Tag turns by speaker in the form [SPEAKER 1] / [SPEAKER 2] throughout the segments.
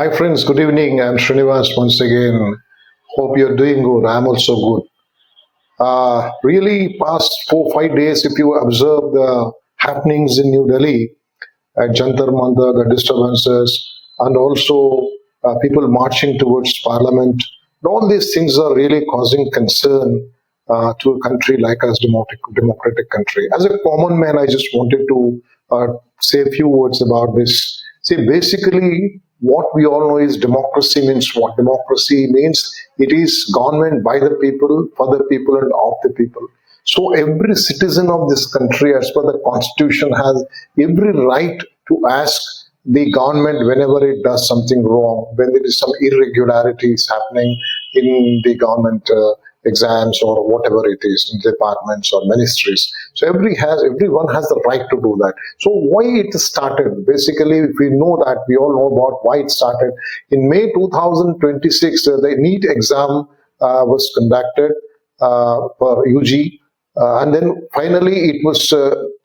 [SPEAKER 1] Hi friends, good evening. I'm Srinivas once again. Hope you're doing good. I'm also good. Really, past 4 5 days, if you observe the happenings in New Delhi at Jantar Mantar, the disturbances, and also people marching towards Parliament, all these things are really causing concern to a country like us, democratic country. As a common man, I just wanted to say a few words about this. See, basically, what we all know is democracy means what? Democracy means it is government by the people, for the people, and of the people. So every citizen of this country, as per the constitution, has every right to ask the government whenever it does something wrong, when there is some irregularities happening in the government exams or whatever it is, in departments or ministries. So everyone has the right to do that. So why it started? Basically, if we know that, we all know about why it started. In May 2026, the Neet exam was conducted for UG. And then finally it was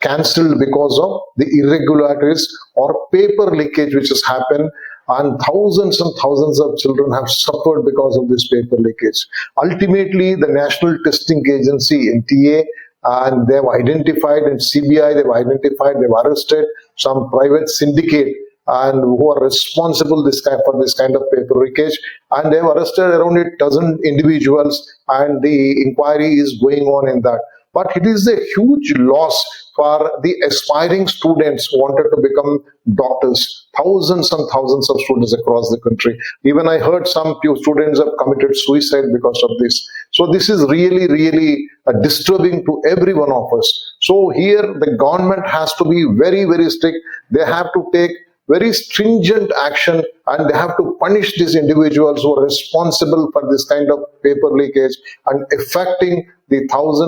[SPEAKER 1] cancelled because of the irregularities or paper leakage which has happened, and thousands of children have suffered because of this paper leakage. Ultimately, the National Testing Agency, NTA, and they've identified, and CBI, they've arrested some private syndicate and who are responsible for this kind of paper leakage, and they've arrested around a dozen individuals, and the inquiry is going on in that. But it is a huge loss for the aspiring students who wanted to become doctors. Thousands and thousands of students across the country. Even I heard some few students have committed suicide because of this. So this is really disturbing to every one of us. So here the government has to be very strict. They have to take very stringent action, and they have to punish these individuals who are responsible for this kind of paper leakage and affecting the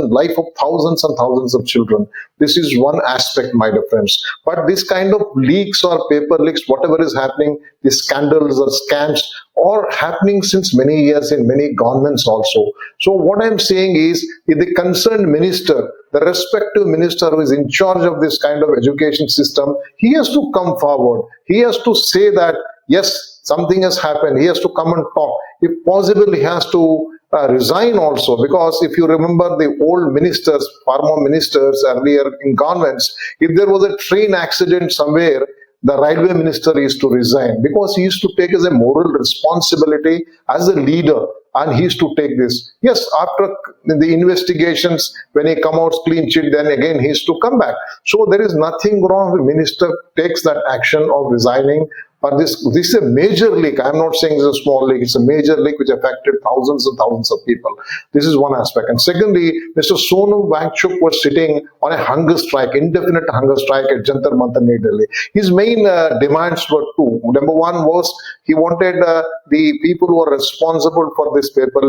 [SPEAKER 1] life of thousands and thousands of children. This is one aspect, my dear friends. But this kind of leaks or paper leaks, whatever is happening, these scandals or scams, are happening since many years in many governments also. So what I'm saying is, if the concerned minister, the respective minister who is in charge of this kind of education system, he has to come forward. He has to say that, yes, something has happened. He has to come and talk. If possible, he has to resign also, because if you remember the old ministers, former ministers earlier in governments, if there was a train accident somewhere, the railway minister used to resign, because he used to take as a moral responsibility as a leader, and he used to take this. Yes, after the investigations, when he come out clean sheet, then again he used to come back. So there is nothing wrong if the minister takes that action of resigning. But this is a major leak. I'm not saying it's a small leak. It's a major leak which affected thousands and thousands of people. This is one aspect. And secondly, Mr. Sonam Wangchuk was sitting on a hunger strike, indefinite hunger strike at Jantar Mantar, New Delhi. His main demands were two. Number one was he wanted the people who are responsible for this paper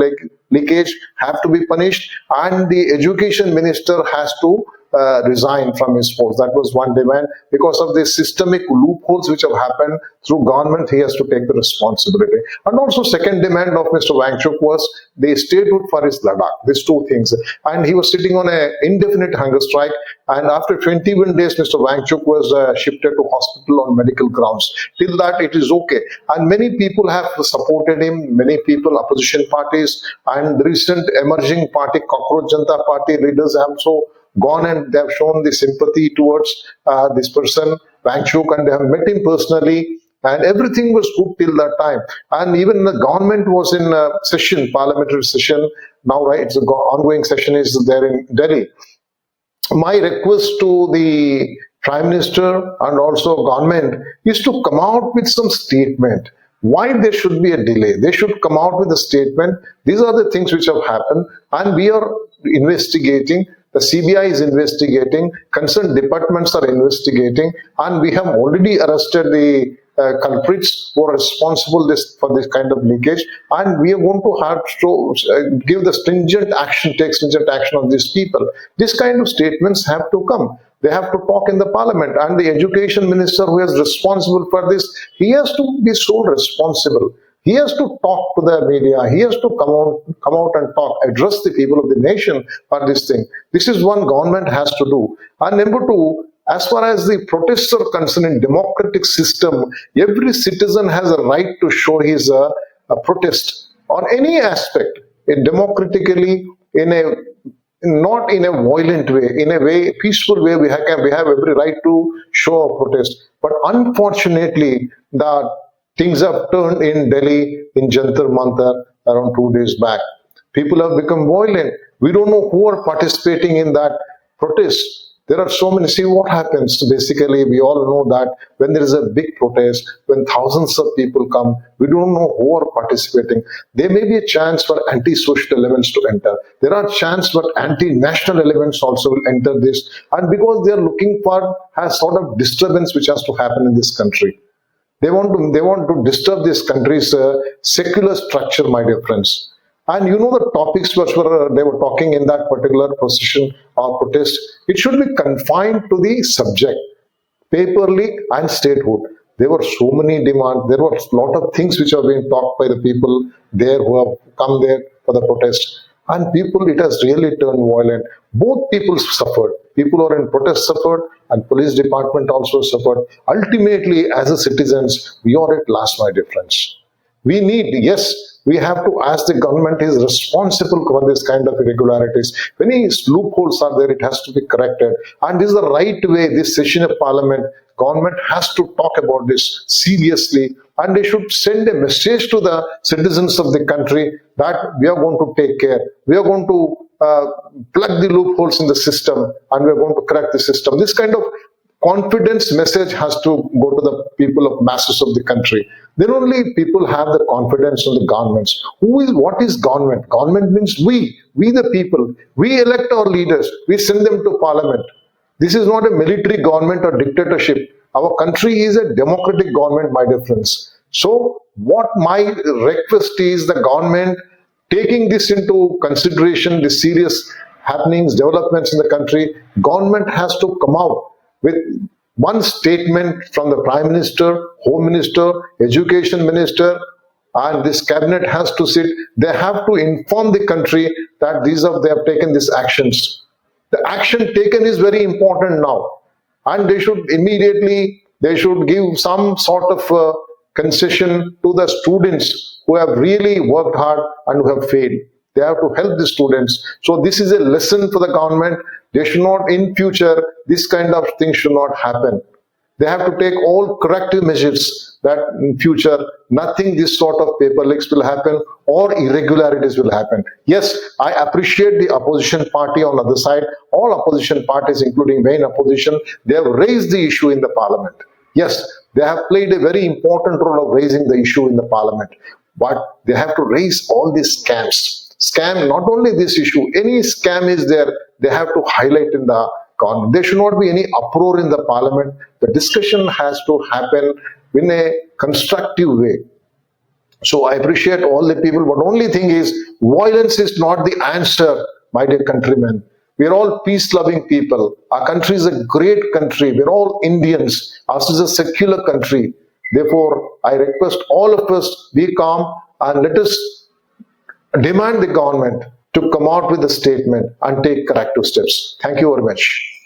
[SPEAKER 1] leakage have to be punished, and the education minister has to resign from his post. That was one demand. Because of the systemic loopholes which have happened through government, he has to take the responsibility. And also second demand of Mr. Wangchuk was the statehood for his Ladakh. These two things. And he was sitting on an indefinite hunger strike, and after 21 days, Mr. Wangchuk was shifted to hospital on medical grounds. Till that, it is okay. And many people have supported him, many people, opposition parties, and the recent emerging party, Cockroach Janata Party leaders have also gone and they have shown the sympathy towards this person, Wangchuk, and they have met him personally, and everything was good till that time. And even the government was in session, parliamentary session. Now, right, it's an ongoing session is there in Delhi. My request to the Prime Minister and also government is to come out with some statement. Why there should be a delay? They should come out with a statement. These are the things which have happened, and we are investigating. The CBI is investigating, concerned departments are investigating, and we have already arrested the culprits who are responsible for this kind of leakage, and we are going to have to give the take stringent action on these people. This kind of statements have to come. They have to talk in the parliament, and the education minister who is responsible for this, he has to be so responsible. He has to talk to the media. He has to come out and talk, address the people of the nation for this thing. This is one government has to do. And number two, As far as the protests are concerned in democratic system, every citizen has a right to show his protest on any aspect in democratically, in a not in a violent way, in a way, peaceful way. We have every right to show our protest. But unfortunately, the things have turned in Delhi in Jantar Mantar around 2 days back. People have become violent. We don't know who are participating in that protest. There are so many. See what happens. Basically, we all know that when there is a big protest, when thousands of people come, we don't know who are participating. There may be a chance for anti-social elements to enter. There are chances for anti-national elements also will enter this, and because they are looking for a sort of disturbance which has to happen in this country. They want to disturb this country's secular structure, my dear friends. And you know the topics which they were talking in that particular position or protest, it should be confined to the subject, paper leak and statehood. There were so many demands. There were a lot of things which are being talked by the people there who have come there for the protest. And people, it has really turned violent. Both people suffered. People who are in protest suffered, and police department also suffered. Ultimately, as a citizens, we are at last, my dear friends. We need, yes, we have to ask the government is responsible for this kind of irregularities. When these loopholes are there, it has to be corrected. And this is the right way, this session of parliament, government has to talk about this seriously, and they should send a message to the citizens of the country that we are going to take care. We are going to plug the loopholes in the system, and we are going to correct the system. This kind of confidence message has to go to the people of masses of the country. Then only people have the confidence in the governments. What is government? Government means we the people. We elect our leaders. We send them to parliament. This is not a military government or dictatorship. Our country is a democratic government, my dear friends. So what my request is, the government taking this into consideration, the serious happenings, developments in the country, government has to come out with one statement from the Prime Minister, Home Minister, Education Minister, and this cabinet has to sit. They have to inform the country that they have taken these actions. The action taken is very important now, and they should give some sort of concession to the students who have really worked hard and who have failed. They have to help the students. So this is a lesson for the government. They should not, in future, this kind of thing should not happen. They have to take all corrective measures that in future, nothing this sort of paper leaks will happen or irregularities will happen. Yes, I appreciate the opposition party on the other side. All opposition parties, including main opposition, they have raised the issue in the parliament. Yes, they have played a very important role of raising the issue in the parliament. But they have to raise all these scams. Not only this issue, any scam is there, they have to highlight in the government. There should not be any uproar in the parliament. The discussion has to happen in a constructive way. So I appreciate all the people, but only thing is, violence is not the answer, my dear countrymen. We are all peace-loving people. Our country is a great country. We are all Indians. Ours is a secular country. Therefore, I request all of us be calm and let us demand the government to come out with a statement and take corrective steps. Thank you very much.